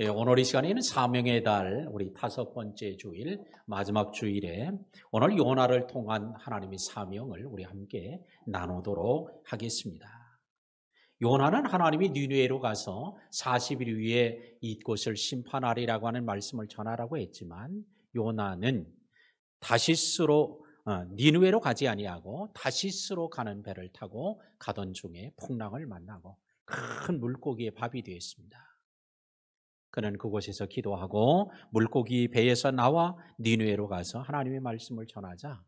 오늘 이 시간에는 사명의 달 우리 5번째 주일 마지막 주일에 오늘 요나를 통한 하나님의 사명을 우리 함께 나누도록 하겠습니다. 요나는 하나님이 니느웨로 가서 40일 위에 이곳을 심판하리라고 하는 말씀을 전하라고 했지만 요나는 다시스로 니느웨로 가지 아니하고 다시스로 가는 배를 타고 가던 중에 풍랑을 만나고 큰 물고기의 밥이 되었습니다. 그는 그곳에서 기도하고 물고기 배에서 나와 니느웨로 가서 하나님의 말씀을 전하자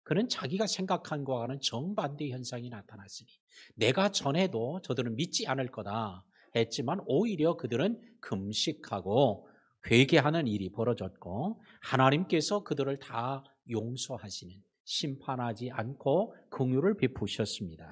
그는 자기가 생각한 것과는 정반대 현상이 나타났으니 내가 전해도 저들은 믿지 않을 거다 했지만 오히려 그들은 금식하고 회개하는 일이 벌어졌고 하나님께서 그들을 다 용서하시는 심판하지 않고 긍휼을 베푸셨습니다.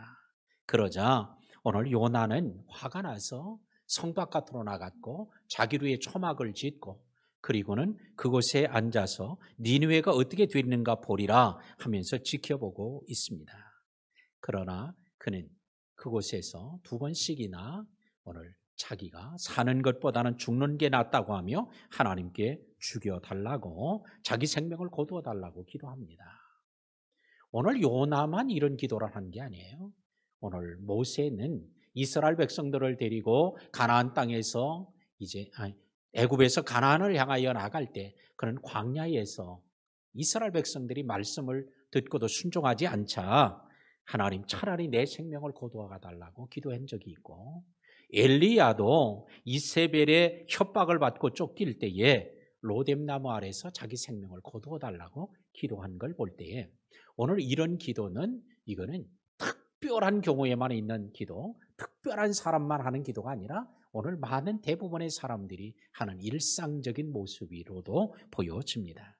그러자 오늘 요나는 화가 나서 성 바깥으로 나갔고 자기를 위해 초막을 짓고 그리고는 그곳에 앉아서 니느웨가 어떻게 되는가 보리라 하면서 지켜보고 있습니다. 그러나 그는 그곳에서 2번씩이나 오늘 자기가 사는 것보다는 죽는 게 낫다고 하며 하나님께 죽여달라고 자기 생명을 거두어달라고 기도합니다. 오늘 요나만 이런 기도를 한 게 아니에요. 오늘 모세는 이스라엘 백성들을 데리고 가나안 땅에서 애굽에서 가나안을 향하여 나갈 때 그는 광야에서 이스라엘 백성들이 말씀을 듣고도 순종하지 않자 하나님 차라리 내 생명을 거두어가 달라고 기도한 적이 있고 엘리야도 이세벨의 협박을 받고 쫓길 때에 로뎀나무 아래서 자기 생명을 거두어 달라고 기도한 걸 볼 때에 오늘 이런 기도는 이거는 특별한 경우에만 있는 기도, 특별한 사람만 하는 기도가 아니라 오늘 많은 대부분의 사람들이 하는 일상적인 모습으로도 보여집니다.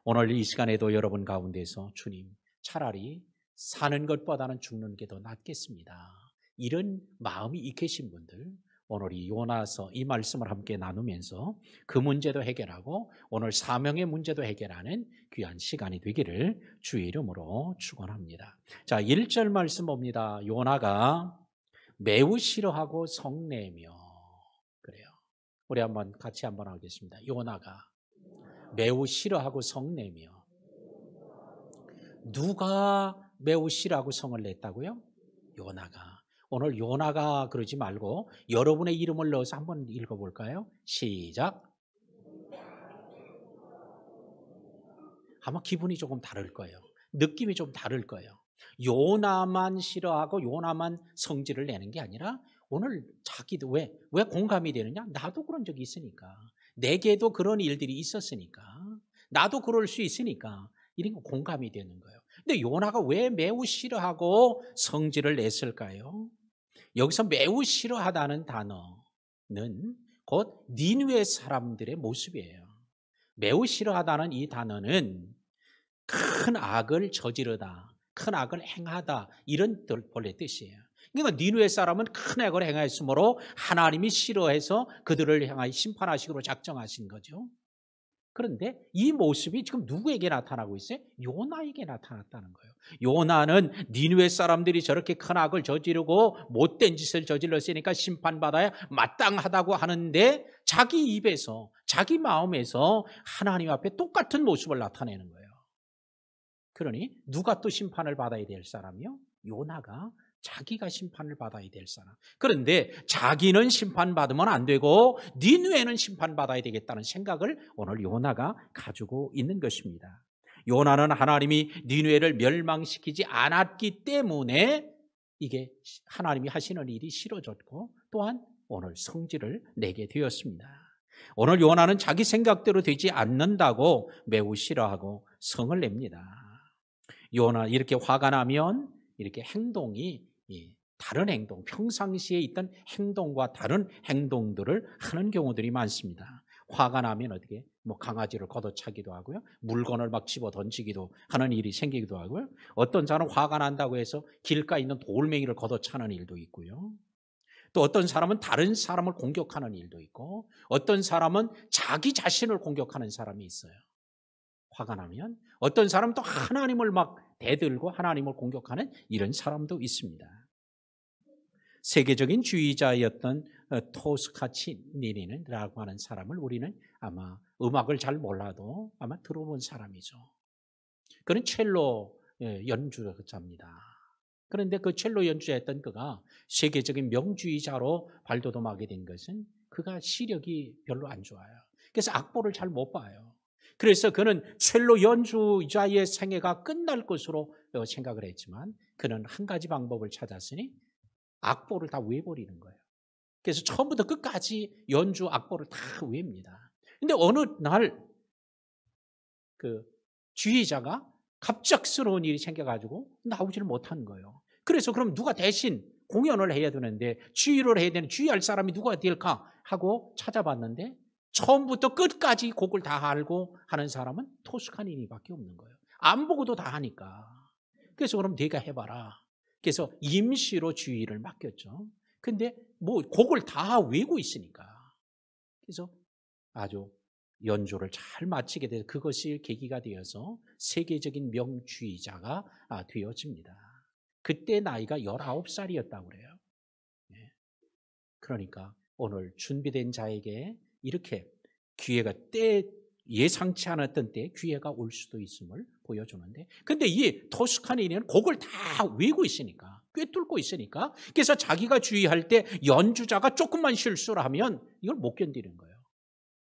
오늘 이 시간에도 여러분 가운데서 주님 차라리 사는 것보다는 죽는 게 더 낫겠습니다. 이런 마음이 계신 분들 오늘 이 요나서 이 말씀을 함께 나누면서 그 문제도 해결하고 오늘 사명의 문제도 해결하는 귀한 시간이 되기를 주의 이름으로 축원합니다. 자, 1절 말씀 봅니다. 요나가 매우 싫어하고 성내며 그래요. 우리 같이 한번 하겠습니다. 요나가 매우 싫어하고 성내며 누가 매우 싫어하고 성을 냈다고요? 요나가. 오늘 요나가 그러지 말고 여러분의 이름을 넣어서 한번 읽어볼까요? 시작. 아마 기분이 조금 다를 거예요. 느낌이 좀 다를 거예요. 요나만 싫어하고 요나만 성질을 내는 게 아니라 오늘 자기도 왜 공감이 되느냐? 나도 그런 적이 있으니까. 내게도 그런 일들이 있었으니까. 나도 그럴 수 있으니까. 이런 거 공감이 되는 거예요. 근데 요나가 왜 매우 싫어하고 성질을 냈을까요? 여기서 매우 싫어하다는 단어는 곧 니느웨 사람들의 모습이에요. 매우 싫어하다는 이 단어는 큰 악을 저지르다, 큰 악을 행하다 이런 본래 뜻이에요. 그러니까 니느웨 사람은 큰 악을 행하였으므로 하나님이 싫어해서 그들을 향하여 심판하시기로 작정하신 거죠. 그런데 이 모습이 지금 누구에게 나타나고 있어요? 요나에게 나타났다는 거예요. 요나는 니느웨 사람들이 저렇게 큰 악을 저지르고 못된 짓을 저질렀으니까 심판받아야 마땅하다고 하는데 자기 입에서 자기 마음에서 하나님 앞에 똑같은 모습을 나타내는 거예요. 그러니 누가 또 심판을 받아야 될 사람이요? 요나가 자기가 심판을 받아야 될 사람. 그런데 자기는 심판받으면 안 되고 니느웨는 심판받아야 되겠다는 생각을 오늘 요나가 가지고 있는 것입니다. 요나는 하나님이 니느웨를 멸망시키지 않았기 때문에 이게 하나님이 하시는 일이 싫어졌고 또한 오늘 성질을 내게 되었습니다. 오늘 요나는 자기 생각대로 되지 않는다고 매우 싫어하고 성을 냅니다. 요나 이렇게 화가 나면 이렇게 행동이 다른 행동, 평상시에 있던 행동과 다른 행동들을 하는 경우들이 많습니다. 화가 나면 어떻게 강아지를 걷어차기도 하고요. 물건을 막 집어 던지기도 하는 일이 생기기도 하고요. 어떤 사람은 화가 난다고 해서 길가에 있는 돌멩이를 걷어차는 일도 있고요. 또 어떤 사람은 다른 사람을 공격하는 일도 있고 어떤 사람은 자기 자신을 공격하는 사람이 있어요. 화가 나면 어떤 사람은 또 하나님을 막 대들고 하나님을 공격하는 이런 사람도 있습니다. 세계적인 주의자였던 토스카치니니라고 하는 사람을 우리는 아마 음악을 잘 몰라도 아마 들어본 사람이죠. 그는 첼로 연주자입니다. 그런데 그 첼로 연주자였던 그가 세계적인 명주의자로 발돋움하게 된 것은 그가 시력이 별로 안 좋아요. 그래서 악보를 잘 못 봐요. 그래서 그는 첼로 연주자의 생애가 끝날 것으로 생각을 했지만 그는 한 가지 방법을 찾았으니 악보를 다 외워버리는 거예요. 그래서 처음부터 끝까지 연주 악보를 다 외웁니다. 근데 어느 날 그 주의자가 갑작스러운 일이 생겨가지고 나오지를 못한 거예요. 그래서 그럼 누가 대신 공연을 해야 되는데 주의를 해야 되는 주의할 사람이 누가 될까 하고 찾아봤는데 처음부터 끝까지 곡을 다 알고 하는 사람은 토스카니니밖에 없는 거예요. 안 보고도 다 하니까. 그래서 그럼 네가 해봐라. 그래서 임시로 주의를 맡겼죠. 근데 뭐 곡을 다 외우고 있으니까. 그래서 아주 연주를 잘 마치게 돼서 그것이 계기가 되어서 세계적인 명주의자가 되어집니다. 그때 나이가 19살이었다고 그래요. 그러니까 오늘 준비된 자에게 이렇게 기회가 예상치 않았던 때 기회가 올 수도 있음을 보여주는데 근데 이 토스카니는 곡을 다 외우고 있으니까 꿰뚫고 있으니까 그래서 자기가 주의할 때 연주자가 조금만 실수를 하면 이걸 못 견디는 거예요.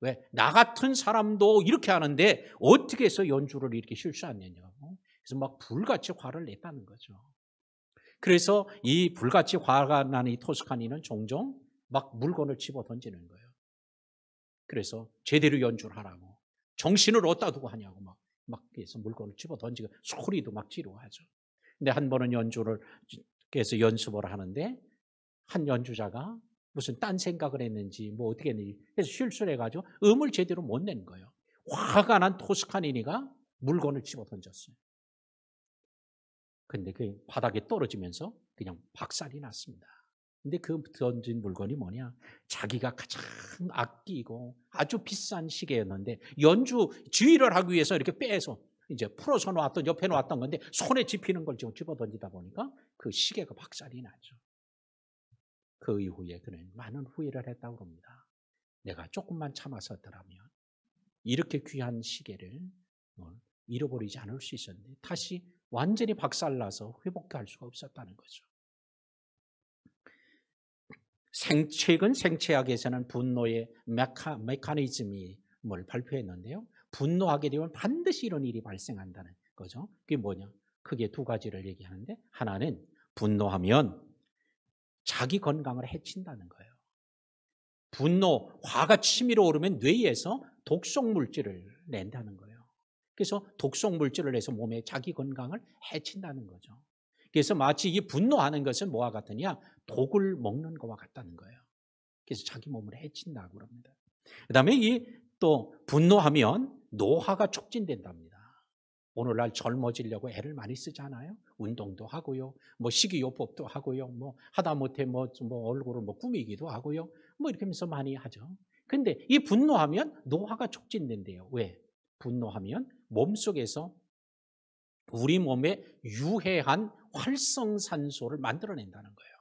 왜? 나 같은 사람도 이렇게 하는데 어떻게 해서 연주를 이렇게 실수 안 내냐고. 그래서 막 불같이 화를 냈다는 거죠. 그래서 이 불같이 화가 난 이 토스카니는 종종 막 물건을 집어 던지는 거예요. 그래서 제대로 연주를 하라고. 정신을 어디다 두고 하냐고 막 해서 물건을 집어 던지고 소리도 막 지르고 하죠. 근데 한 번은 연주를 그래서 연습을 하는데 한 연주자가 무슨 딴 생각을 했는지 뭐 어떻게 했는지 해서 실수를 해가지고 음을 제대로 못 낸 거예요. 화가 난 토스카니니가 물건을 집어 던졌어요. 근데 그 바닥에 떨어지면서 그냥 박살이 났습니다. 근데 그 던진 물건이 뭐냐? 자기가 가장 아끼고 아주 비싼 시계였는데 연주 주의를 하기 위해서 이렇게 빼서 이제 풀어서 놨던 옆에 놨던 건데 손에 집히는 걸 지금 집어 던지다 보니까 그 시계가 박살이 나죠. 그 이후에 그는 많은 후회를 했다고 합니다. 내가 조금만 참았었더라면 이렇게 귀한 시계를 잃어버리지 않을 수 있었는데 다시 완전히 박살나서 회복할 수가 없었다는 거죠. 최근 생체학에서는 분노의 메커니즘을 발표했는데요. 분노하게 되면 반드시 이런 일이 발생한다는 거죠. 그게 뭐냐? 크게 두 가지를 얘기하는데 하나는 분노하면 자기 건강을 해친다는 거예요. 분노, 화가 치밀어 오르면 뇌에서 독성 물질을 낸다는 거예요. 그래서 독성 물질을 내서 몸에 자기 건강을 해친다는 거죠. 그래서 마치 이 분노하는 것은 뭐와 같으냐? 독을 먹는 것과 같다는 거예요. 그래서 자기 몸을 해친다고 합니다. 그 다음에 또 분노하면 노화가 촉진된답니다. 오늘날 젊어지려고 애를 많이 쓰잖아요. 운동도 하고요. 뭐 식이요법도 하고요. 뭐 하다못해 뭐 얼굴을 꾸미기도 하고요. 뭐 이렇게 하면서 많이 하죠. 근데 이 분노하면 노화가 촉진된대요. 왜? 분노하면 몸속에서 우리 몸에 유해한 활성산소를 만들어낸다는 거예요.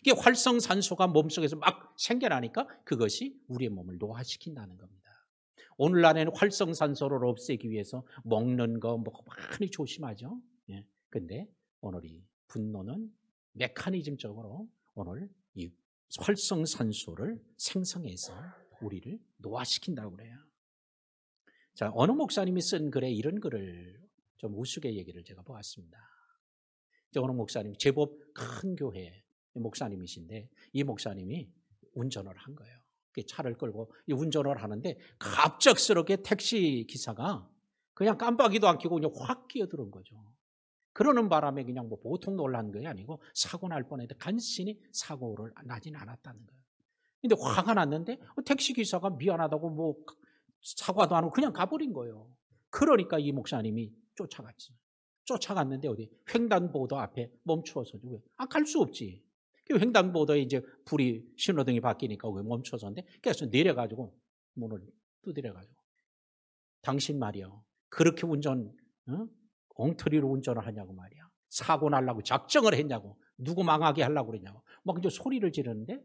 이게 활성산소가 몸속에서 막 생겨나니까 그것이 우리의 몸을 노화시킨다는 겁니다. 오늘날에는 활성산소를 없애기 위해서 먹는 거 많이 조심하죠. 예. 근데 오늘 이 분노는 메커니즘적으로 오늘 이 활성산소를 생성해서 우리를 노화시킨다고 그래요. 자, 어느 목사님이 쓴 글에 이런 글을 좀 우스개 얘기를 제가 보았습니다. 어느 목사님, 제법 큰 교회 목사님이신데 이 목사님이 운전을 한 거예요. 차를 끌고 운전을 하는데 갑작스럽게 택시 기사가 그냥 깜빡이도 안 켜고 그냥 확 끼어드는 거죠. 그러는 바람에 그냥 뭐 보통 놀란 게 아니고 사고 날 뻔했는데 간신히 사고를 나진 않았다는 거예요. 근데 화가 났는데 택시 기사가 미안하다고 뭐 사과도 안 하고 그냥 가버린 거예요. 그러니까 이 목사님이 쫓아갔지. 쫓아갔는데 어디 횡단보도 앞에 멈추어서 왜? 갈 수 없지. 횡단보도에 이제 불이 신호등이 바뀌니까 왜 멈춰서인데 그래서 내려가지고 문을 두드려가지고 당신 말이야 그렇게 엉터리로 운전을 하냐고 말이야. 사고 날라고 작정을 했냐고. 누구 망하게 하려고 그러냐고. 막 이제 소리를 지르는데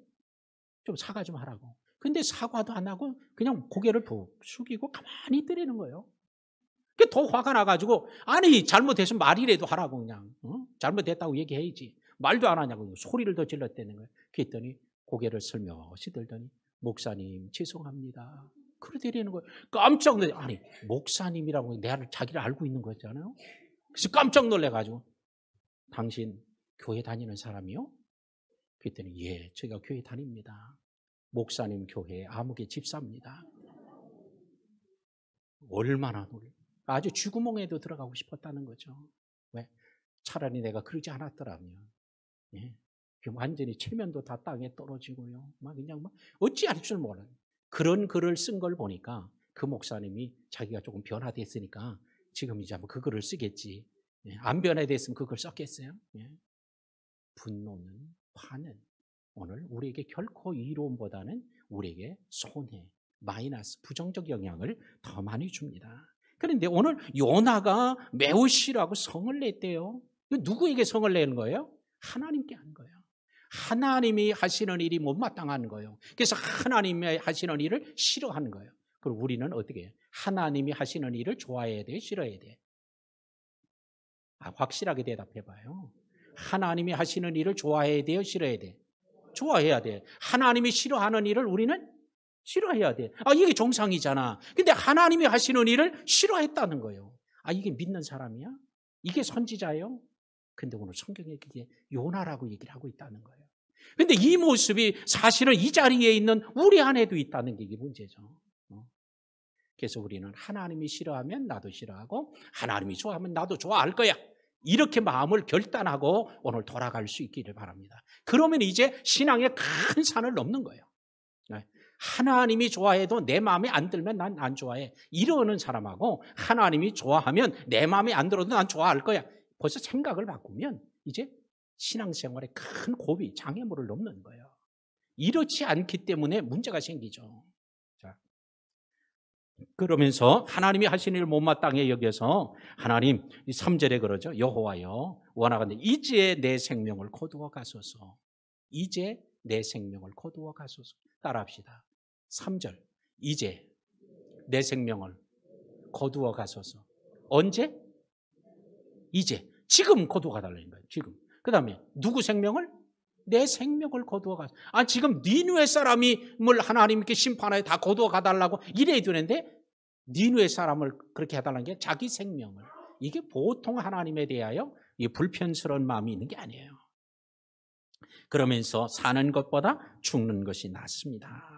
좀 사과 좀 하라고. 근데 사과도 안 하고 그냥 고개를 푹 숙이고 가만히 때리는 거예요. 그게 더 화가 나가지고 아니 잘못했으면 말이라도 하라고 그냥. 잘못됐다고 얘기해야지. 말도 안 하냐고 소리를 더 질렀다는 거예요. 그랬더니 고개를 슬며시 들더니 목사님 죄송합니다. 그러더라는 거예요. 깜짝 놀래. 아니 목사님이라고 내가 자기를 알고 있는 거잖아요. 그래서 깜짝 놀래가지고 당신 교회 다니는 사람이요? 그랬더니 예, 제가 교회 다닙니다. 목사님 교회 아무개 집사입니다. 얼마나 놀래. 아주 쥐구멍에도 들어가고 싶었다는 거죠. 왜? 차라리 내가 그러지 않았더라면. 예. 완전히 체면도 다 땅에 떨어지고요. 막 그냥 막 어찌할 줄 몰라요. 그런 글을 쓴 걸 보니까 그 목사님이 자기가 조금 변화됐으니까 지금 이제 뭐 그 글을 쓰겠지. 예. 안 변화됐으면 그 글 썼겠어요? 예. 분노는, 화는 오늘 우리에게 결코 이로움보다는 우리에게 손해, 마이너스, 부정적 영향을 더 많이 줍니다. 그런데 오늘 요나가 매우 싫어하고 성을 냈대요. 누구에게 성을 내는 거예요? 하나님께 한 거예요. 하나님이 하시는 일이 못마땅한 거예요. 그래서 하나님이 하시는 일을 싫어하는 거예요. 그리고 우리는 어떻게 해요? 하나님이 하시는 일을 좋아해야 돼요? 싫어해야 돼요? 확실하게 대답해 봐요. 하나님이 하시는 일을 좋아해야 돼요? 싫어해야 돼요? 좋아해야 돼. 하나님이 싫어하는 일을 우리는 싫어해야 돼. 이게 정상이잖아. 근데 하나님이 하시는 일을 싫어했다는 거예요. 이게 믿는 사람이야? 이게 선지자예요? 근데 오늘 성경에 그게 요나라고 얘기를 하고 있다는 거예요. 근데 이 모습이 사실은 이 자리에 있는 우리 안에도 있다는 게 이게 문제죠. 그래서 우리는 하나님이 싫어하면 나도 싫어하고 하나님이 좋아하면 나도 좋아할 거야. 이렇게 마음을 결단하고 오늘 돌아갈 수 있기를 바랍니다. 그러면 이제 신앙의 큰 산을 넘는 거예요. 하나님이 좋아해도 내 마음에 안 들면 난 안 좋아해. 이러는 사람하고 하나님이 좋아하면 내 마음에 안 들어도 난 좋아할 거야. 벌써 생각을 바꾸면 이제 신앙생활에 큰 고비, 장애물을 넘는 거예요. 이렇지 않기 때문에 문제가 생기죠. 자, 그러면서 하나님이 하시는 일을 못마땅해 여겨서 하나님 3절에 그러죠. 여호와여 원하건대 이제 내 생명을 거두어 가소서. 이제 내 생명을 거두어 가소서. 따라합시다. 3절 이제 내 생명을 거두어 가소서. 언제? 이제 지금 거두어 가달라는 거예요. 지금. 그 다음에 누구 생명을? 내 생명을 거두어 가소서. 지금 니누의 사람을 하나님께 심판하여 다 거두어 가달라고 이래야 되는데 니누의 사람을 그렇게 해달라는 게 자기 생명을. 이게 보통 하나님에 대하여 이 불편스러운 마음이 있는 게 아니에요. 그러면서 사는 것보다 죽는 것이 낫습니다.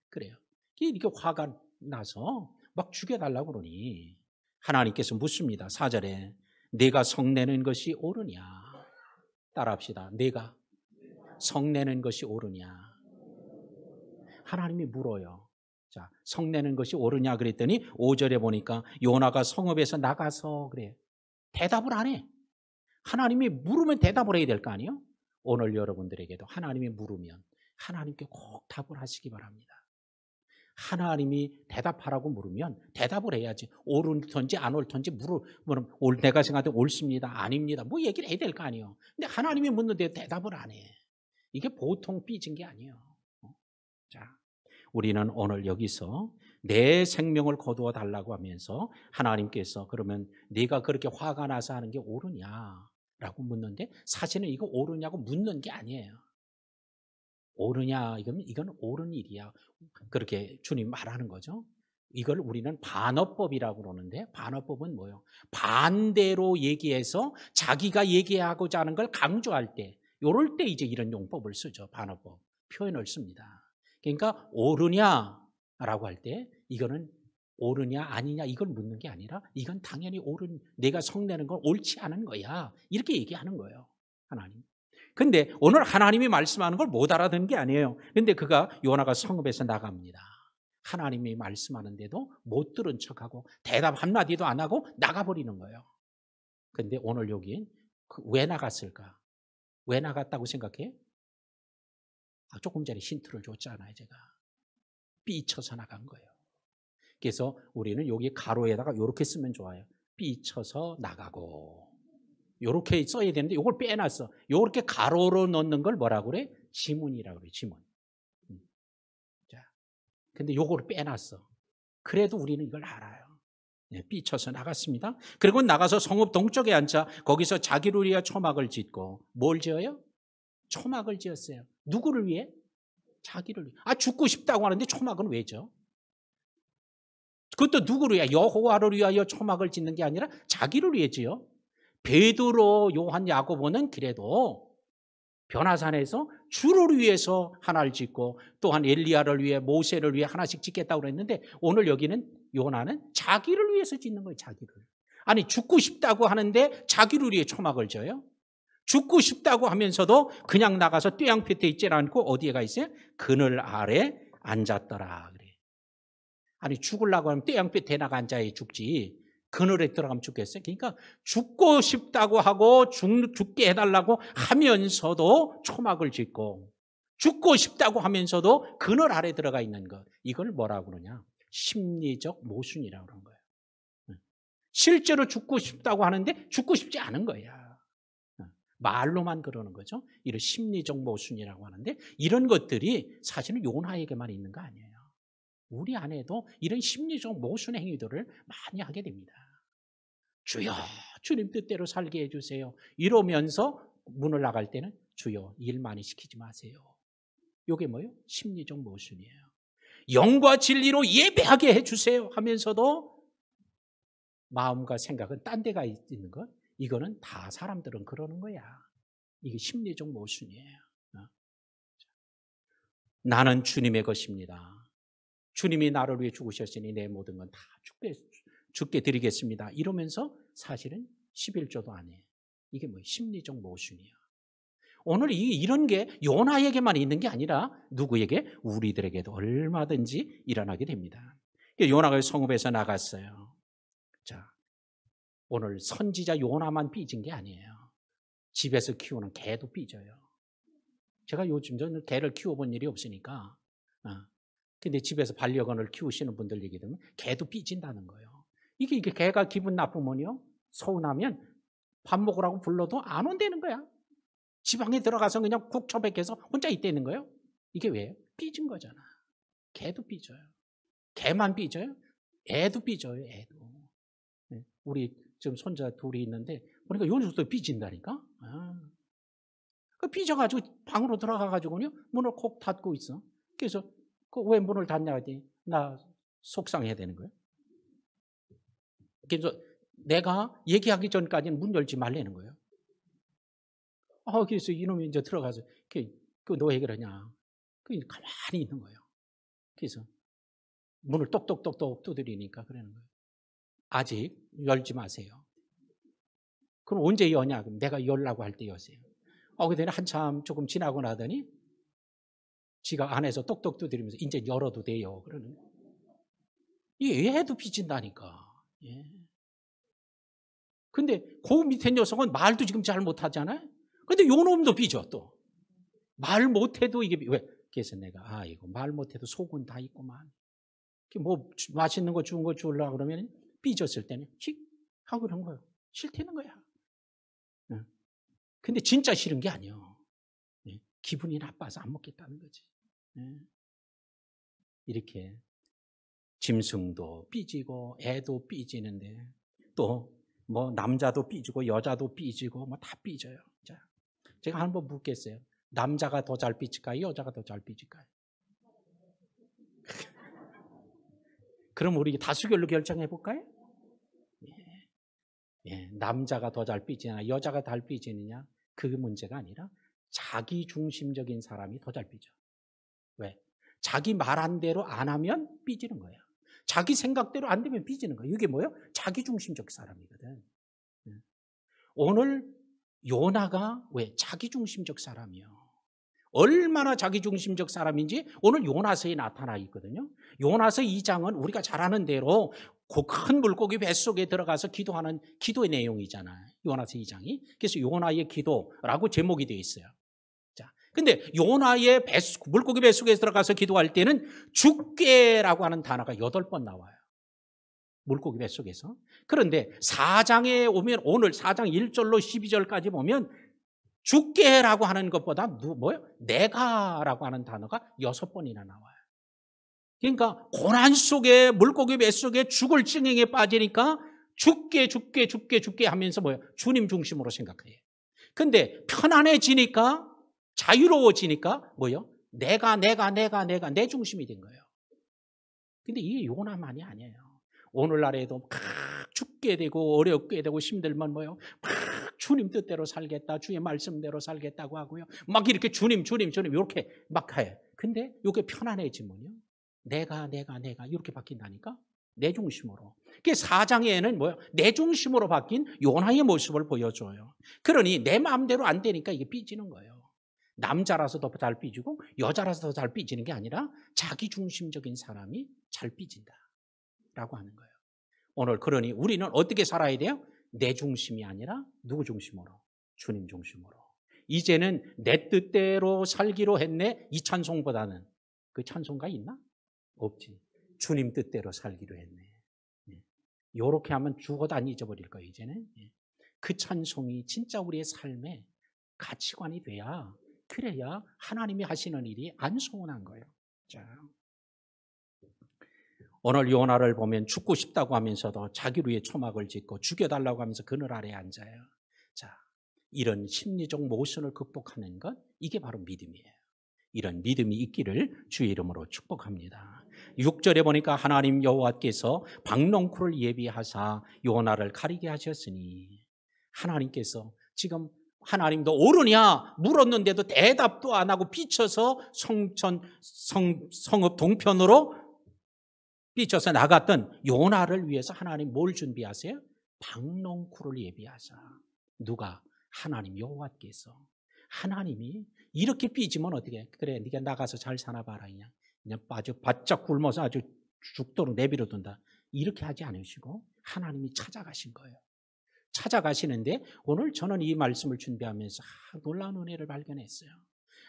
그래요. 이렇게 화가 나서 막 죽여달라고 그러니 하나님께서 묻습니다. 4절에 내가 성내는 것이 옳으냐. 따라합시다. 내가 성내는 것이 옳으냐. 하나님이 물어요. 자, 성내는 것이 옳으냐 그랬더니 5절에 보니까 요나가 성읍에서 나가서 그래. 대답을 안 해. 하나님이 물으면 대답을 해야 될 거 아니에요? 오늘 여러분들에게도 하나님이 물으면 하나님께 꼭 답을 하시기 바랍니다. 하나님이 대답하라고 물으면 대답을 해야지. 옳든지 안 옳든지 물으면 내가 생각할 때 옳습니다. 아닙니다. 뭐 얘기를 해야 될 거 아니에요. 근데 하나님이 묻는데 대답을 안 해. 이게 보통 삐진 게 아니에요. 자, 우리는 오늘 여기서 내 생명을 거두어 달라고 하면서 하나님께서 그러면 네가 그렇게 화가 나서 하는 게 옳으냐라고 묻는데 사실은 이거 옳으냐고 묻는 게 아니에요. 옳으냐 이건 옳은 일이야. 그렇게 주님 말하는 거죠. 이걸 우리는 반어법이라고 그러는데 반어법은 뭐예요? 반대로 얘기해서 자기가 얘기하고자 하는 걸 강조할 때 이럴 때 이제 이런 용법을 쓰죠. 반어법. 표현을 씁니다. 그러니까 옳으냐라고 할 때 이거는 옳으냐 아니냐 이걸 묻는 게 아니라 이건 당연히 내가 성내는 건 옳지 않은 거야. 이렇게 얘기하는 거예요. 하나님. 근데 오늘 하나님이 말씀하는 걸 못 알아듣는 게 아니에요. 근데 요나가 성읍에서 나갑니다. 하나님이 말씀하는데도 못 들은 척하고 대답 한마디도 안 하고 나가버리는 거예요. 근데 오늘 여기 왜 나갔을까? 왜 나갔다고 생각해? 조금 전에 힌트를 줬잖아요, 제가. 삐쳐서 나간 거예요. 그래서 우리는 여기 가로에다가 이렇게 쓰면 좋아요. 삐쳐서 나가고. 요렇게 써야 되는데 요걸 빼놨어. 요렇게 가로로 넣는 걸 뭐라고 그래? 지문이라고 그래. 지문. 자, 근데 요걸 빼놨어. 그래도 우리는 이걸 알아요. 네, 삐쳐서 나갔습니다. 그리고 나가서 성읍 동쪽에 앉아 거기서 자기를 위해 초막을 짓고 뭘 지어요? 초막을 지었어요. 누구를 위해? 자기를 위해. 죽고 싶다고 하는데 초막은 왜죠? 그것도 누구를 위해? 여호와를 위하여 초막을 짓는 게 아니라 자기를 위해 지어. 베드로, 요한, 야고보는 그래도 변화산에서 주를 위해서 하나를 짓고 또한 엘리야를 위해 모세를 위해 하나씩 짓겠다고 그랬는데 오늘 여기는 요나는 자기를 위해서 짓는 거예요. 자기를. 아니 죽고 싶다고 하는데 자기를 위해 초막을 져요. 죽고 싶다고 하면서도 그냥 나가서 뙤양볕에 있지 않고 어디에 가 있어요? 그늘 아래 앉았더라 그래. 아니 죽으려고 하면 뙤양볕에 나가 앉아야 죽지. 그늘에 들어가면 죽겠어요? 그러니까 죽고 싶다고 하고 죽게 해달라고 하면서도 초막을 짓고 죽고 싶다고 하면서도 그늘 아래 들어가 있는 것. 이걸 뭐라고 그러냐? 심리적 모순이라고 그런 거예요. 실제로 죽고 싶다고 하는데 죽고 싶지 않은 거야. 말로만 그러는 거죠. 이를 심리적 모순이라고 하는데 이런 것들이 사실은 요나에게만 있는 거 아니에요. 우리 안에도 이런 심리적 모순 행위들을 많이 하게 됩니다. 주여 주님 뜻대로 살게 해주세요. 이러면서 문을 나갈 때는 주여 일 많이 시키지 마세요. 이게 뭐예요? 심리적 모순이에요. 영과 진리로 예배하게 해주세요 하면서도 마음과 생각은 딴 데가 있는 것. 이거는 다 사람들은 그러는 거야. 이게 심리적 모순이에요. 나는 주님의 것입니다. 주님이 나를 위해 죽으셨으니 내 모든 건 다 죽게 드리겠습니다. 이러면서 사실은 11조도 안 해. 이게 뭐 심리적 모순이야. 오늘 이런 게 요나에게만 있는 게 아니라 누구에게? 우리들에게도 얼마든지 일어나게 됩니다. 요나가 성읍에서 나갔어요. 자, 오늘 선지자 요나만 삐진 게 아니에요. 집에서 키우는 개도 삐져요. 제가 요즘 저는 개를 키워본 일이 없으니까. 근데 집에서 반려견을 키우시는 분들 얘기 들으면 개도 삐진다는 거예요. 이게 개가 기분 나쁘면요, 서운하면 밥 먹으라고 불러도 안 온다는 거야. 지방에 들어가서 그냥 국 처박혀서 혼자 있다는 거예요. 이게 왜요? 삐진 거잖아. 개도 삐져요. 개만 삐져요? 애도 삐져요. 애도. 우리 지금 손자 둘이 있는데 보니까 요즘도 삐진다니까. 그 삐져가지고 방으로 들어가가지고요 문을 콕 닫고 있어. 그래서 왜 문을 닫냐 했더니 나 속상해야 되는 거예요. 그래서 내가 얘기하기 전까지는 문 열지 말라는 거예요. 그래서 이놈이 이제 들어가서 너 왜 그러냐. 가만히 있는 거예요. 그래서 문을 똑똑똑똑 두드리니까 그러는 거예요. 아직 열지 마세요. 그럼 언제 여냐? 그럼 내가 열라고 할 때 여세요. 그랬더니 한참 조금 지나고 나더니 지가 안에서 똑똑 두드리면서 이제 열어도 돼요. 그러는 거예요. 이 애도 삐진다니까. 예. 근데 그 밑에 녀석은 말도 지금 잘 못하잖아요. 근데 요 놈도 삐져 또. 말 못해도 이게 왜? 그래서 내가 이거 말 못해도 속은 다 있구만. 뭐 맛있는 거 좋은 거 주려고 그러면 삐졌을 때는 휙 하고 그런 거예요. 싫다는 거야. 근데 진짜 싫은 게 아니에요. 기분이 나빠서 안 먹겠다는 거지. 이렇게 짐승도 삐지고 애도 삐지는데 또 뭐 남자도 삐지고 여자도 삐지고 뭐 다 삐져요. 자, 제가 한번 묻겠어요. 남자가 더 잘 삐질까요? 여자가 더 잘 삐질까요? 그럼 우리 다수결로 결정해 볼까요? 남자가 더 잘 삐지냐 여자가 잘 삐지느냐 그 문제가 아니라 자기 중심적인 사람이 더 잘 삐져. 왜? 자기 말한 대로 안 하면 삐지는 거야. 자기 생각대로 안 되면 삐지는 거야. 이게 뭐예요? 자기 중심적 사람이거든. 오늘 요나가 왜? 자기 중심적 사람이요. 얼마나 자기 중심적 사람인지 오늘 요나서에 나타나 있거든요. 요나서 2장은 우리가 잘 아는 대로 그 큰 물고기 뱃속에 들어가서 기도하는 기도의 내용이잖아요. 요나서 2장이. 그래서 요나의 기도라고 제목이 되어 있어요. 자, 근데 요나의 물고기 뱃속에 들어가서 기도할 때는 죽게라고 하는 단어가 8번 나와요. 물고기 뱃속에서. 그런데 4장에 오면 오늘 4장 1절로 12절까지 보면 죽게라고 하는 것보다 뭐요? 내가라고 하는 단어가 6번이나 나와요. 그러니까 고난 속에 물고기 뱃속에 죽을 증행에 빠지니까 죽게 하면서 뭐예요? 주님 중심으로 생각해요. 근데 편안해지니까 자유로워지니까 뭐예요? 내가 내 중심이 된 거예요. 근데 이게 요나만이 아니에요. 오늘날에도 막 죽게 되고 어렵게 되고 힘들면 뭐예요? 막 주님 뜻대로 살겠다, 주의 말씀대로 살겠다고 하고요. 막 이렇게 주님 이렇게 막 해요. 근데 이게 편안해지면요. 내가 이렇게 바뀐다니까? 내 중심으로. 그게 4장에는 뭐예요? 내 중심으로 바뀐 요나의 모습을 보여줘요. 그러니 내 마음대로 안 되니까 이게 삐지는 거예요. 남자라서 더 잘 삐지고 여자라서 더 잘 삐지는 게 아니라 자기 중심적인 사람이 잘 삐진다라고 하는 거예요. 오늘 그러니 우리는 어떻게 살아야 돼요? 내 중심이 아니라 누구 중심으로? 주님 중심으로. 이제는 내 뜻대로 살기로 했네. 이 찬송보다는 그 찬송가 있나? 없지. 주님 뜻대로 살기로 했네. 이렇게 하면 죽어도 안 잊어버릴 거예요. 이제는. 그 찬송이 진짜 우리의 삶의 가치관이 돼야, 그래야 하나님이 하시는 일이 안 소원한 거예요. 자, 오늘 요나를 보면 죽고 싶다고 하면서도 자기를 위해 초막을 짓고 죽여달라고 하면서 그늘 아래에 앉아요. 자, 이런 심리적 모순을 극복하는 것, 이게 바로 믿음이에요. 이런 믿음이 있기를 주의 이름으로 축복합니다. 6절에 보니까 하나님 여호와께서 박농쿨을 예비하사 요나를 가리게 하셨으니, 하나님께서 지금 하나님도 오르냐 물었는데도 대답도 안 하고 삐쳐서 성읍 동편으로 삐쳐서 나갔던 요나를 위해서 하나님 뭘 준비하세요? 박농쿨을 예비하사. 누가? 하나님 여호와께서. 하나님이 이렇게 삐지면 어떻게 해? 그래, 네가 나가서 잘 사나봐라. 그냥 바짝 굶어서 아주 죽도록 내버려둔다. 이렇게 하지 않으시고 하나님이 찾아가신 거예요. 찾아가시는데 오늘 저는 이 말씀을 준비하면서 놀라운 은혜를 발견했어요.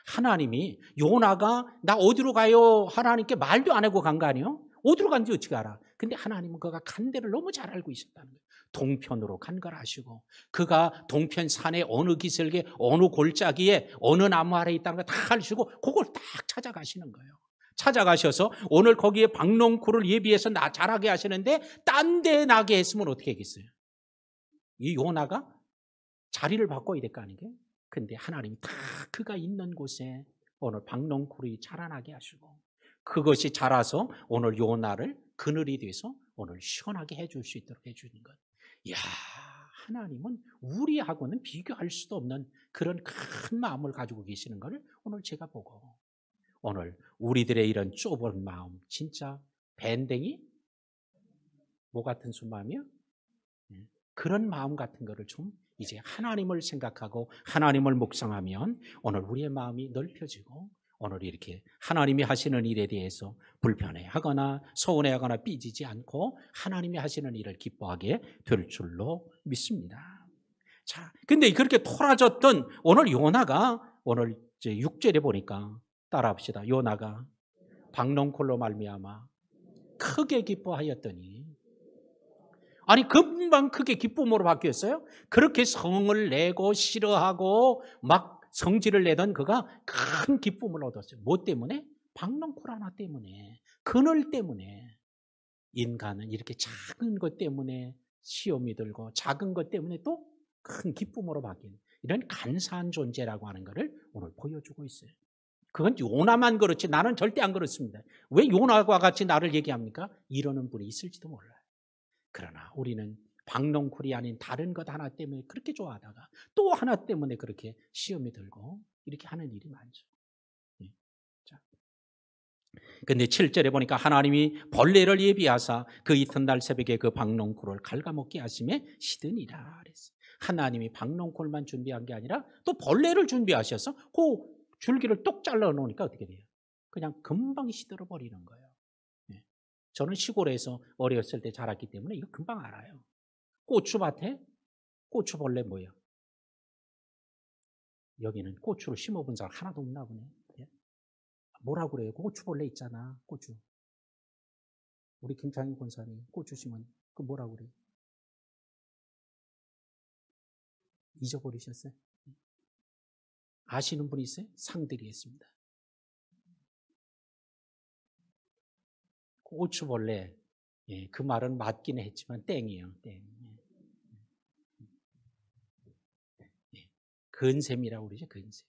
하나님이 요나가 나 어디로 가요? 하나님께 말도 안 하고 간 거 아니에요? 어디로 간지 어떻게 알아? 근데 하나님은 그가 간 데를 너무 잘 알고 있었다는 거예요. 동편으로 간 걸 아시고, 그가 동편 산의 어느 기슭에 어느 골짜기에 어느 나무 아래에 있다는 걸 다 아시고 그걸 딱 찾아가시는 거예요. 찾아가셔서 오늘 거기에 박농쿨을 예비해서 자라게 하시는데 딴 데 나게 했으면 어떻게 하겠어요? 이 요나가 자리를 바꿔야 될 거 아니에요? 근데 하나님이 다 그가 있는 곳에 오늘 박농쿨이 자라나게 하시고, 그것이 자라서 오늘 요나를 그늘이 돼서 오늘 시원하게 해줄 수 있도록 해주는 것. 이야, 하나님은 우리하고는 비교할 수도 없는 그런 큰 마음을 가지고 계시는 걸 오늘 제가 보고, 오늘 우리들의 이런 좁은 마음, 진짜 밴댕이? 뭐 같은 순마음이요? 그런 마음 같은 거를 좀 이제 하나님을 생각하고 하나님을 묵상하면 오늘 우리의 마음이 넓혀지고, 오늘 이렇게 하나님이 하시는 일에 대해서 불편해하거나 서운해하거나 삐지지 않고 하나님이 하시는 일을 기뻐하게 될 줄로 믿습니다. 자, 근데 그렇게 토라졌던 오늘 요나가 오늘 이제 6절에 보니까 따라합시다. 요나가 박농쿨로 말미암아 크게 기뻐하였더니, 아니 금방 크게 기쁨으로 바뀌었어요. 그렇게 성을 내고 싫어하고 막 성질을 내던 그가 큰 기쁨을 얻었어요. 뭐 때문에? 박농쿨 하나 때문에, 그늘 때문에. 인간은 이렇게 작은 것 때문에 시험이 들고 작은 것 때문에 또 큰 기쁨으로 바뀌는 이런 간사한 존재라고 하는 것을 오늘 보여주고 있어요. 그건 요나만 그렇지 나는 절대 안 그렇습니다. 왜 요나와 같이 나를 얘기합니까? 이러는 분이 있을지도 몰라요. 그러나 우리는 박농쿨이 아닌 다른 것 하나 때문에 그렇게 좋아하다가 또 하나 때문에 그렇게 시험이 들고 이렇게 하는 일이 많죠. 자, 근데 7절에 보니까 하나님이 벌레를 예비하사 그 이튿날 새벽에 그 박농쿨을 갉아먹게 하심에 시드니라 그랬어요. 하나님이 박농쿨만 준비한 게 아니라 또 벌레를 준비하셔서 그 줄기를 똑 잘라 놓으니까 어떻게 돼요? 그냥 금방 시들어 버리는 거예요. 저는 시골에서 어렸을 때 자랐기 때문에 이거 금방 알아요. 고추밭에 고추벌레 뭐예요? 여기는 고추를 심어본 사람 하나도 없나 보네. 뭐라고 그래요? 고추벌레 있잖아. 고추. 우리 김창희 권사님 고추 심은 그 뭐라고 그래요? 잊어버리셨어요? 아시는 분이 있어요? 상 드리겠습니다. 고추벌레. 예, 그 말은 맞기는 했지만 땡이에요. 땡. 예. 근샘이라고 그러죠. 근샘.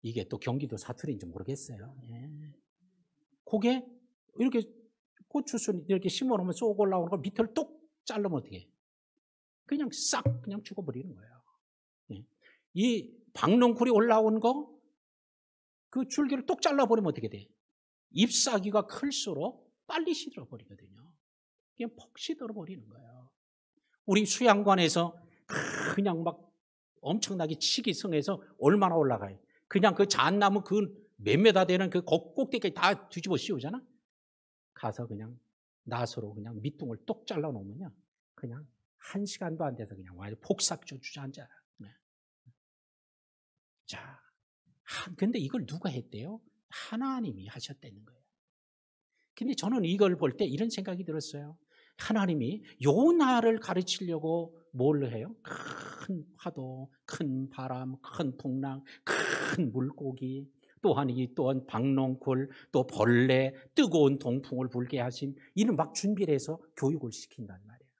이게 또 경기도 사투리인지 모르겠어요. 예. 그게 이렇게 고추순 이렇게 심어놓으면 쏙 올라오는 걸 밑을 똑 자르면 어떻게 해? 그냥 싹 그냥 죽어버리는 거예요. 예. 이 박농쿨이 올라온 거 그 줄기를 똑 잘라버리면 어떻게 돼? 잎사귀가 클수록 빨리 시들어버리거든요. 그냥 폭 시들어버리는 거예요. 우리 수양관에서 그냥 막 엄청나게 치기 성해서 얼마나 올라가요. 그냥 그 잣나무 그 몇 메다 되는 그 꼭대기까지 다 뒤집어 씌우잖아. 가서 그냥 나서로 그냥 밑둥을 똑 잘라 놓으면요. 그냥 1시간도 안 돼서 그냥 완전 폭삭조 주저앉아요. 네. 자, 근데 이걸 누가 했대요? 하나님이 하셨다는 거예요. 근데 저는 이걸 볼 때 이런 생각이 들었어요. 하나님이 요나를 가르치려고 뭘 해요? 큰 파도, 큰 바람, 큰 풍랑, 큰 물고기, 또한 박농쿨, 또 벌레, 뜨거운 동풍을 불게 하신 이는 막 준비를 해서 교육을 시킨단 말이에요.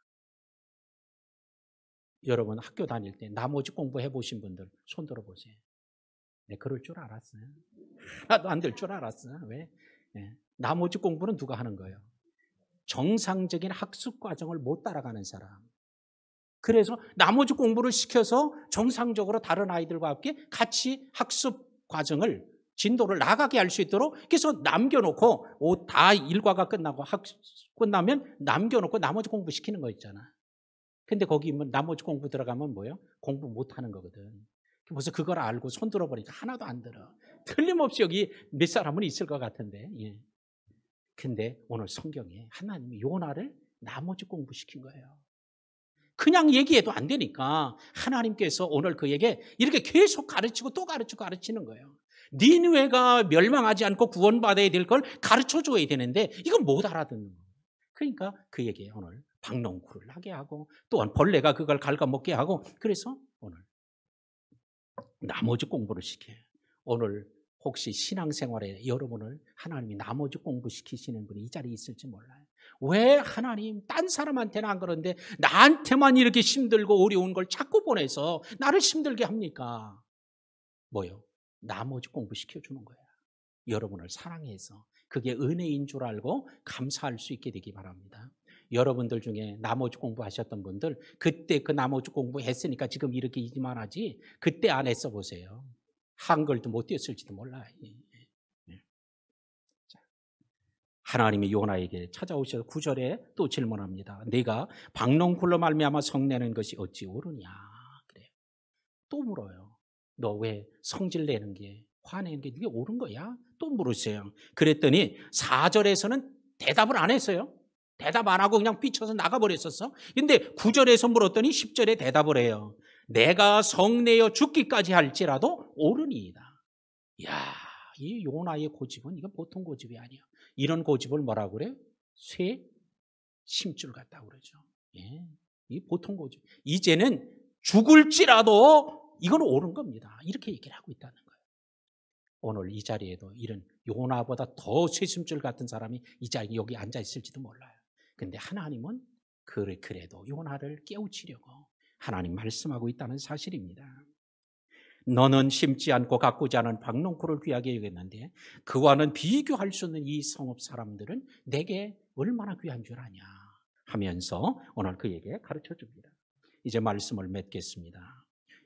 여러분 학교 다닐 때 나머지 공부해 보신 분들 손 들어보세요. 네, 그럴 줄 알았어요. 하나도 안 될 줄 알았어요. 왜? 네, 나머지 공부는 누가 하는 거예요? 정상적인 학습 과정을 못 따라가는 사람. 그래서 나머지 공부를 시켜서 정상적으로 다른 아이들과 함께 같이 학습 과정을 진도를 나가게 할 수 있도록 그래서 남겨놓고 다 일과가 끝나고 끝나면 남겨놓고 나머지 공부 시키는 거 있잖아. 근데 거기 나머지 공부 들어가면 뭐예요? 공부 못하는 거거든. 벌써 그걸 알고 손 들어버리니까 하나도 안 들어. 틀림없이 여기 몇 사람은 있을 것 같은데. 예. 근데 오늘 성경에 하나님이 요나를 나머지 공부시킨 거예요. 그냥 얘기해도 안 되니까 하나님께서 오늘 그에게 이렇게 계속 가르치고 또 가르치고 가르치는 거예요. 니느웨가 멸망하지 않고 구원받아야 될 걸 가르쳐줘야 되는데 이건 못 알아듣는 거예요. 그러니까 그에게 오늘 박농쿨을 하게 하고 또한 벌레가 그걸 갉아먹게 하고 그래서 오늘 나머지 공부를 시켜요. 오늘 혹시 신앙생활에 여러분을 하나님이 나머지 공부시키시는 분이 이 자리에 있을지 몰라요. 왜 하나님 딴 사람한테는 안 그러는데 나한테만 이렇게 힘들고 어려운 걸 자꾸 보내서 나를 힘들게 합니까? 뭐요? 나머지 공부시켜주는 거예요. 여러분을 사랑해서 그게 은혜인 줄 알고 감사할 수 있게 되기 바랍니다. 여러분들 중에 나머지 공부하셨던 분들 그때 그 나머지 공부했으니까 지금 이렇게 일만 하지 그때 안 했어 보세요. 한글도 못 띄었을지도 몰라요. 하나님이 요나에게 찾아오셔서 9절에 또 질문합니다. 내가 박농쿨로 말미암아 성내는 것이 어찌 옳으냐 그래요. 또 물어요. 너 왜 성질 내는 게 화내는 게 이게 옳은 거야? 또 물으세요. 그랬더니 4절에서는 대답을 안 했어요. 대답 안 하고 그냥 삐쳐서 나가버렸었어. 근데 9절에서 물었더니 10절에 대답을 해요. 내가 성내어 죽기까지 할지라도 옳으니이다. 이야, 이 요나의 고집은 이건 보통 고집이 아니야. 이런 고집을 뭐라고 그래요? 쇠 심줄 같다고 그러죠. 예, 이 보통 고집. 이제는 죽을지라도 이건 옳은 겁니다. 이렇게 얘기를 하고 있다는 거예요. 오늘 이 자리에도 이런 요나보다 더 쇠심줄 같은 사람이 이 자리에 여기 앉아 있을지도 몰라요. 근데 하나님은 그래도 요나를 깨우치려고 하나님 말씀하고 있다는 사실입니다. 너는 심지 않고 가꾸지 않은 박농쿨을 귀하게 여겼는데 그와는 비교할 수 없는 이 성읍 사람들은 내게 얼마나 귀한 줄 아냐 하면서 오늘 그에게 가르쳐 줍니다. 이제 말씀을 맺겠습니다.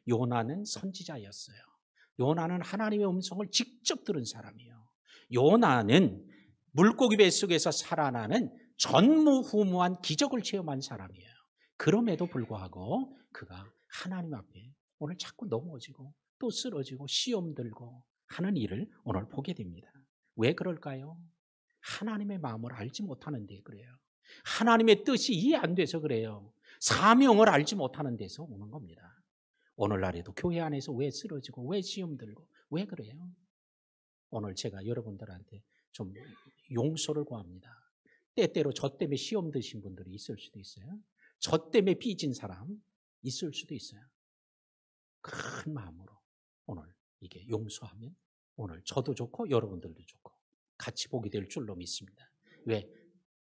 요나는 선지자였어요. 요나는 하나님의 음성을 직접 들은 사람이에요. 요나는 물고기 뱃속에서 살아나는 전무후무한 기적을 체험한 사람이에요. 그럼에도 불구하고 그가 하나님 앞에 오늘 자꾸 넘어지고 또 쓰러지고 시험 들고 하는 일을 오늘 보게 됩니다. 왜 그럴까요? 하나님의 마음을 알지 못하는데 그래요. 하나님의 뜻이 이해 안 돼서 그래요. 사명을 알지 못하는 데서 오는 겁니다. 오늘날에도 교회 안에서 왜 쓰러지고 왜 시험 들고 왜 그래요? 오늘 제가 여러분들한테 좀 용서를 구합니다. 때때로 저 때문에 시험 드신 분들이 있을 수도 있어요. 저 때문에 삐진 사람 있을 수도 있어요. 큰 마음으로 오늘 이게 용서하면 오늘 저도 좋고 여러분들도 좋고 같이 보게 될 줄로 믿습니다. 왜?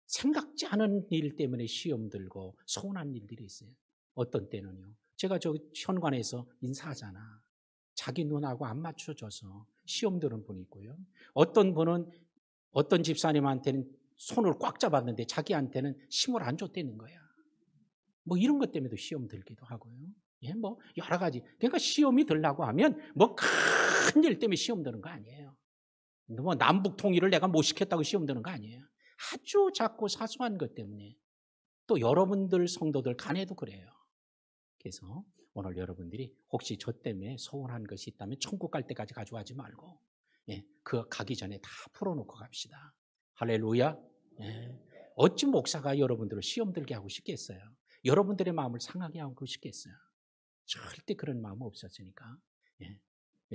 생각지 않은 일 때문에 시험 들고 서운한 일들이 있어요. 어떤 때는요. 제가 저 현관에서 인사하잖아. 자기 눈하고 안 맞춰져서 시험 드는 분이 있고요. 어떤 분은 어떤 집사님한테는 손을 꽉 잡았는데 자기한테는 힘을 안 줬다는 거야. 뭐 이런 것 때문에도 시험 들기도 하고요. 예, 뭐 여러 가지. 그러니까 시험이 들라고 하면 뭐 큰 일 때문에 시험 드는 거 아니에요. 뭐 남북 통일을 내가 못 시켰다고 시험 드는 거 아니에요. 아주 작고 사소한 것 때문에 또 여러분들 성도들 간에도 그래요. 그래서 오늘 여러분들이 혹시 저 때문에 서운한 것이 있다면 천국 갈 때까지 가져가지 말고 그 가기 전에 다 풀어놓고 갑시다. 할렐루야. 어찌 목사가 여러분들을 시험 들게 하고 싶겠어요? 여러분들의 마음을 상하게 하고 싶겠어요? 절대 그런 마음 없었으니까.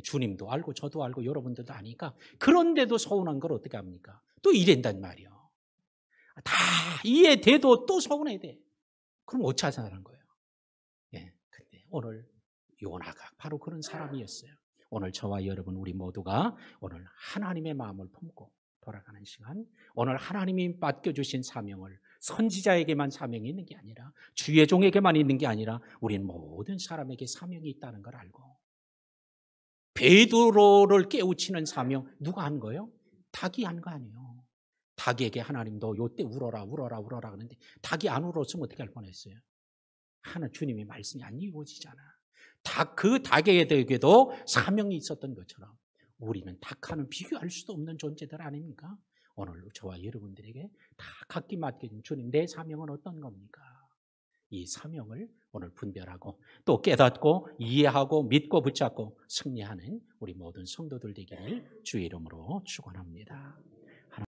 주님도 알고 저도 알고 여러분들도 아니까. 그런데도 서운한 걸 어떻게 합니까? 또 이랜단 말이요. 다 이해돼도 또 서운해야 돼. 그럼 어찌 하자는 거예요? 근데 오늘 요나가 바로 그런 사람이었어요. 오늘 저와 여러분 우리 모두가 오늘 하나님의 마음을 품고 돌아가는 시간, 오늘 하나님이 맡겨주신 사명을 선지자에게만 사명이 있는 게 아니라 주의 종에게만 있는 게 아니라 우리는 모든 사람에게 사명이 있다는 걸 알고, 베드로를 깨우치는 사명 누가 한 거예요? 닭이 한 거 아니에요. 닭에게 하나님도 요때 울어라 울어라 울어라 그러는데 닭이 안 울었으면 어떻게 할 뻔했어요? 하나 주님의 말씀이 안 이루어지잖아. 그 닭에게도 사명이 있었던 것처럼 우리는 닭과는 비교할 수도 없는 존재들 아닙니까? 오늘 저와 여러분들에게 다 각기 맡겨진 주님, 내 사명은 어떤 겁니까? 이 사명을 오늘 분별하고 또 깨닫고 이해하고 믿고 붙잡고 승리하는 우리 모든 성도들 되기를 주의 이름으로 축원합니다.